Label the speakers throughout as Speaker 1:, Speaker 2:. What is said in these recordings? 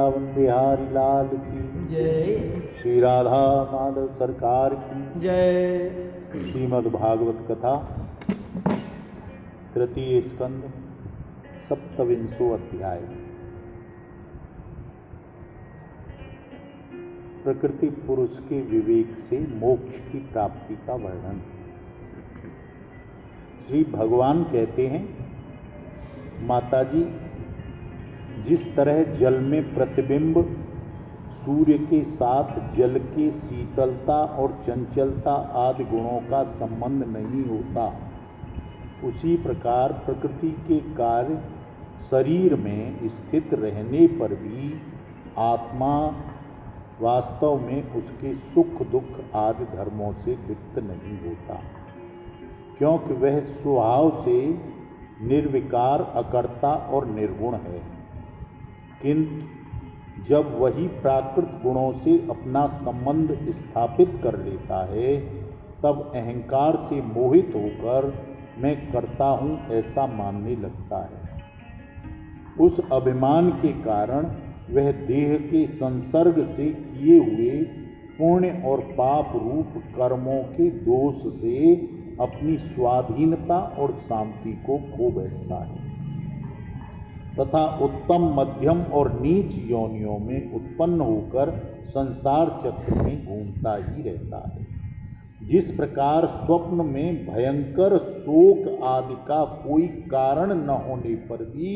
Speaker 1: वृंदावन बिहारी लाल की
Speaker 2: जय।
Speaker 1: श्री राधा माधव सरकार की
Speaker 2: जय।
Speaker 1: श्रीमद् भागवत कथा तृतीय स्कंद सप्तविंशो अध्याय। प्रकृति पुरुष के विवेक से मोक्ष की प्राप्ति का वर्णन। श्री भगवान कहते हैं, माताजी, जिस तरह जल में प्रतिबिंब सूर्य के साथ जल के शीतलता और चंचलता आदि गुणों का संबंध नहीं होता, उसी प्रकार प्रकृति के कार्य शरीर में स्थित रहने पर भी आत्मा वास्तव में उसके सुख दुख आदि धर्मों से लिप्त नहीं होता, क्योंकि वह स्वभाव से निर्विकार, अकर्ता और निर्गुण है। किंतु जब वही प्राकृत गुणों से अपना संबंध स्थापित कर लेता है, तब अहंकार से मोहित होकर मैं करता हूँ ऐसा मानने लगता है। उस अभिमान के कारण वह देह के संसर्ग से किए हुए पुण्य और पाप रूप कर्मों के दोष से अपनी स्वाधीनता और शांति को खो बैठता है तथा उत्तम, मध्यम और नीच योनियों में उत्पन्न होकर संसार चक्र में घूमता ही रहता है। जिस प्रकार स्वप्न में भयंकर शोक आदि का कोई कारण न होने पर भी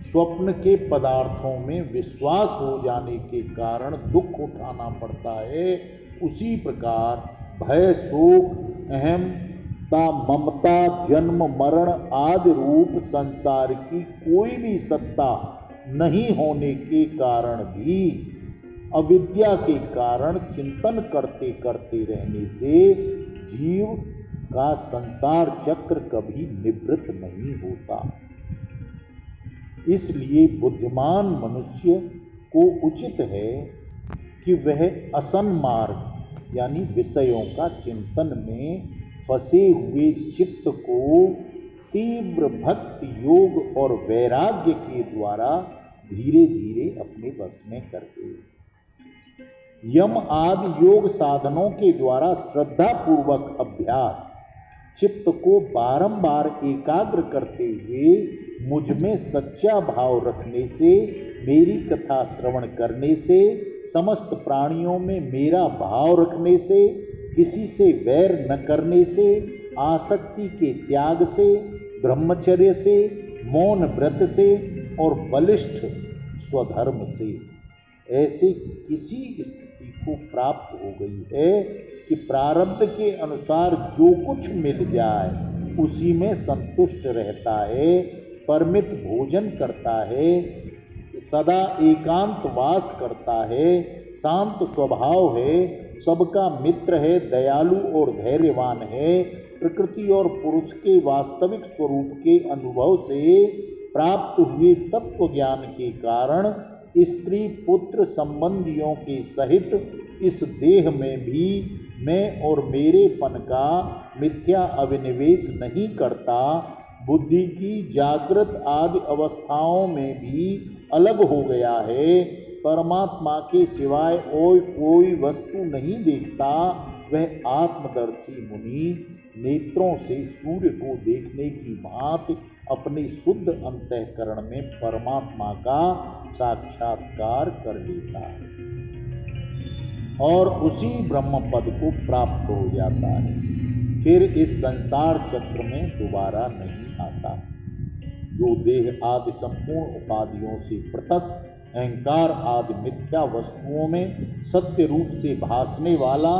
Speaker 1: स्वप्न के पदार्थों में विश्वास हो जाने के कारण दुख उठाना पड़ता है, उसी प्रकार भय, शोक, अहमता, ममता, जन्म मरण आदि रूप संसार की कोई भी सत्ता नहीं होने के कारण भी अविद्या के कारण चिंतन करते करते रहने से जीव का संसार चक्र कभी निवृत्त नहीं होता। इसलिए बुद्धिमान मनुष्य को उचित है कि वह असन्मार्ग यानी विषयों का चिंतन में फंसे हुए चित्त को तीव्र भक्ति, योग और वैराग्य के द्वारा धीरे धीरे अपने वश में कर दे। यम आदि योग साधनों के द्वारा श्रद्धा पूर्वक अभ्यास चित्त को बारंबार एकाग्र करते हुए मुझ में सच्चा भाव रखने से, मेरी कथा श्रवण करने से, समस्त प्राणियों में मेरा भाव रखने से, किसी से वैर न करने से, आसक्ति के त्याग से, ब्रह्मचर्य से, मौन व्रत से और बलिष्ठ स्वधर्म से ऐसे किसी स्थिति को प्राप्त हो गई है कि प्रारब्ध के अनुसार जो कुछ मिल जाए उसी में संतुष्ट रहता है, परमित भोजन करता है, सदा एकांत वास करता है, शांत स्वभाव है, सबका मित्र है, दयालु और धैर्यवान है, प्रकृति और पुरुष के वास्तविक स्वरूप के अनुभव से प्राप्त हुए तत्व ज्ञान के कारण स्त्री पुत्र संबंधियों के सहित इस देह में भी मैं और मेरेपन का मिथ्या अभिनिवेश नहीं करता, बुद्धि की जागृत आदि अवस्थाओं में भी अलग हो गया है, परमात्मा के सिवाय और कोई वस्तु नहीं देखता, वह आत्मदर्शी मुनि नेत्रों से सूर्य को देखने की भांति अपने शुद्ध अंतःकरण में परमात्मा का साक्षात्कार कर लेता है और उसी ब्रह्म पद को प्राप्त हो जाता है। फिर इस संसार चक्र में दोबारा नहीं आता। जो देह आदि संपूर्ण उपाधियों से पृथक अहंकार आदि मिथ्या वस्तुओं में सत्य रूप से भासने वाला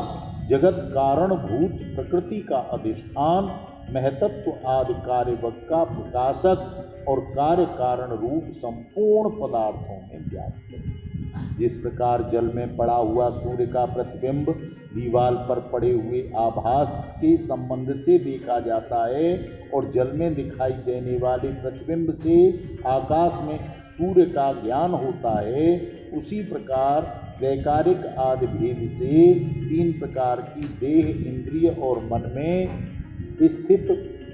Speaker 1: जगत कारण भूत प्रकृति का अधिष्ठान, महतत्व आदि कार्यवक का प्रकाशक और कार्य कारण रूप संपूर्ण पदार्थों में व्याप्त है। जिस प्रकार जल में पड़ा हुआ सूर्य का प्रतिबिंब दीवार पर पड़े हुए आभास के संबंध से देखा जाता है और जल में दिखाई देने वाले प्रतिबिंब से आकाश में सूर्य का ज्ञान होता है, उसी प्रकार वैकारिक आदि भेद से तीन प्रकार की देह, इंद्रिय और मन में स्थित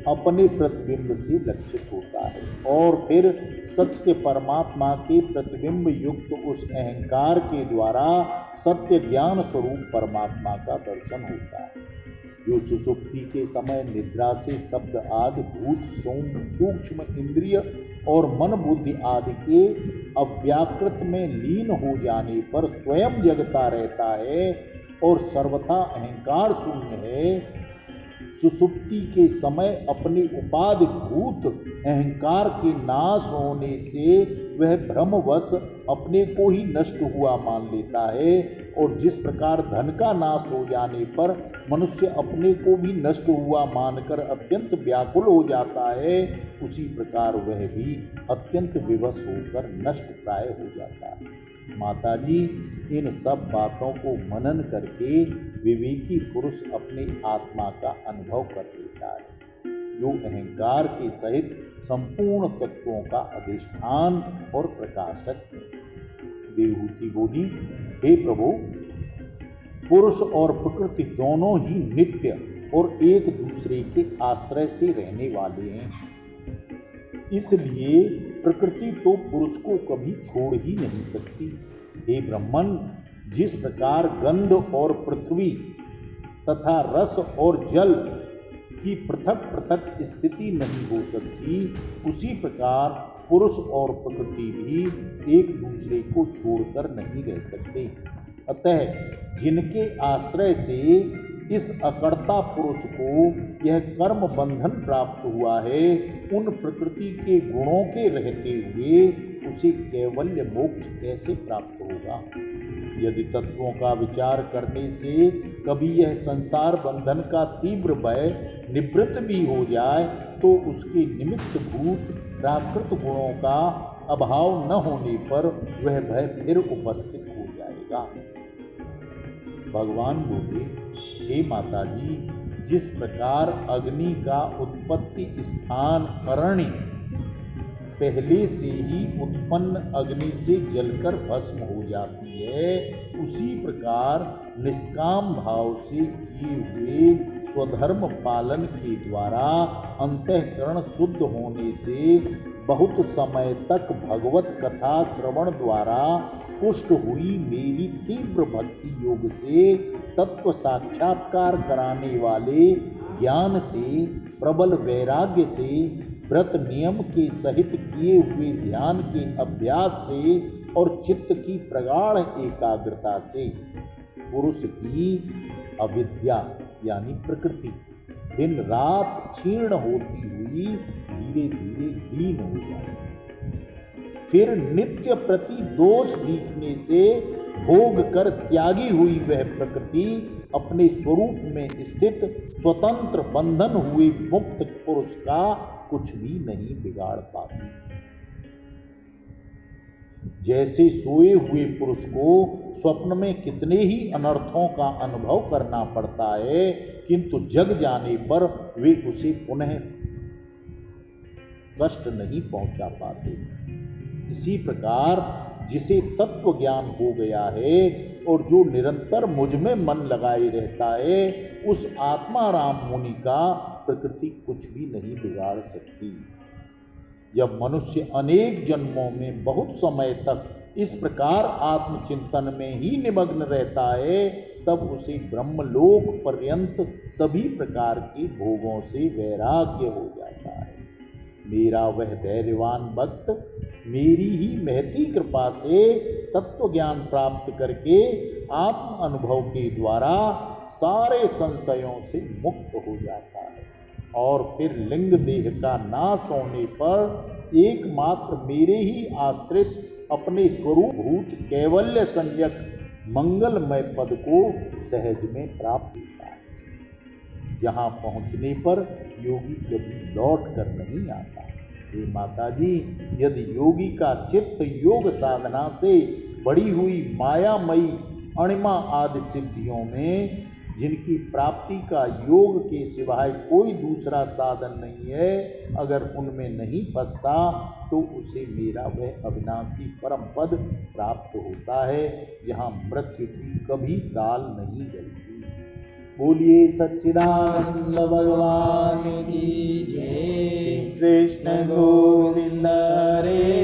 Speaker 1: अपने प्रतिबिंब से लक्षित होता है और फिर सत्य परमात्मा के प्रतिबिंब युक्त उस अहंकार के द्वारा सत्य ज्ञान स्वरूप परमात्मा का दर्शन होता है, जो सुषुप्ति के समय निद्रा से शब्द आदि भूत सूक्ष्म इंद्रिय और मन बुद्धि आदि के अव्याकृत में लीन हो जाने पर स्वयं जगता रहता है और सर्वथा अहंकार शून्य है। सुषुप्ति के समय अपने उपाधि भूत अहंकार के नाश होने से वह भ्रमवश अपने को ही नष्ट हुआ मान लेता है, और जिस प्रकार धन का नाश हो जाने पर मनुष्य अपने को भी नष्ट हुआ मानकर अत्यंत व्याकुल हो जाता है, उसी प्रकार वह भी अत्यंत विवश होकर नष्ट प्राय हो जाता है। माताजी, इन सब बातों को मनन करके विवेकी पुरुष अपनी आत्मा का अनुभव कर लेता है, जो अहंकार के सहित संपूर्ण तत्वों का अधिष्ठान और प्रकाशक है। देवहूति बोली, हे प्रभु, पुरुष और प्रकृति दोनों ही नित्य और एक दूसरे के आश्रय से रहने वाले हैं, इसलिए प्रकृति तो पुरुष को कभी छोड़ ही नहीं सकती। हे ब्रह्मन, जिस प्रकार गंध और पृथ्वी तथा रस और जल की पृथक पृथक स्थिति नहीं हो सकती, उसी प्रकार पुरुष और प्रकृति भी एक दूसरे को छोड़कर नहीं रह सकते। अतः जिनके आश्रय से इस अकर्ता पुरुष को यह कर्म बंधन प्राप्त हुआ है, उन प्रकृति के गुणों के रहते हुए उसे कैवल्य मोक्ष कैसे प्राप्त होगा? यदि तत्वों का विचार करने से कभी यह संसार बंधन का तीव्र भय निवृत्त भी हो जाए, तो उसके निमित्त भूत प्राकृत गुणों का अभाव न होने पर वह भय फिर उपस्थित हो जाएगा। भगवान बोले, हे माताजी, जिस प्रकार अग्नि का उत्पत्ति स्थान अरण्य पहले से ही उत्पन्न अग्नि से जलकर भस्म हो जाती है, उसी प्रकार निष्काम भाव से किए हुए स्वधर्म पालन के द्वारा अंतःकरण शुद्ध होने से बहुत समय तक भगवत कथा श्रवण द्वारा पुष्ट हुई मेरी तीव्र भक्ति योग से तत्व साक्षात्कार कराने वाले ज्ञान से, प्रबल वैराग्य से, व्रत नियम के सहित किए हुए ध्यान के अभ्यास से और चित्त की प्रगाढ़ एकाग्रता से पुरुष की अविद्या यानी प्रकृति दिन रात क्षीण होती हुई धीरे धीरे लीन हो जाती है। फिर नित्य प्रति दोष दिखने से भोग कर त्यागी हुई वह प्रकृति अपने स्वरूप में स्थित स्वतंत्र बंधन हुए मुक्त पुरुष का कुछ भी नहीं बिगाड़ पाती। जैसे सोए हुए पुरुष को स्वप्न में कितने ही अनर्थों का अनुभव करना पड़ता है, किंतु जग जाने पर वे उसे पुनः कष्ट नहीं पहुंचा पाते। इसी प्रकार जिसे तत्व ज्ञान हो गया है और जो निरंतर मुझ में मन लगाए रहता है, उस आत्मा राम मुनि का प्रकृति कुछ भी नहीं बिगाड़ सकती। जब मनुष्य अनेक जन्मों में बहुत समय तक इस प्रकार आत्मचिंतन में ही निमग्न रहता है, तब उसे ब्रह्मलोक पर्यंत सभी प्रकार के भोगों से वैराग्य हो जाता है। मेरा वह धैर्यवान भक्त मेरी ही महती कृपा से तत्व ज्ञान प्राप्त करके आत्म अनुभव के द्वारा सारे संशयों से मुक्त हो जाता है और फिर लिंग देह का नाश होने पर एकमात्र मेरे ही आश्रित अपने स्वरूप भूत कैवल्य संज्ञक मंगलमय पद को सहज में प्राप्त होता है, जहाँ पहुँचने पर योगी कभी लौट कर नहीं आता। हे माताजी, यदि योगी का चित्त योग साधना से बढ़ी हुई मायामयी अणिमा आदि सिद्धियों में, जिनकी प्राप्ति का योग के सिवाय कोई दूसरा साधन नहीं है, अगर उनमें नहीं फंसता तो उसे मेरा वह अविनाशी परम पद प्राप्त होता है, जहाँ मृत्यु की कभी दाल नहीं गलती। बोलिए सच्चिदानंद भगवान
Speaker 2: की जय।
Speaker 1: श्री कृष्ण गोविंद हरे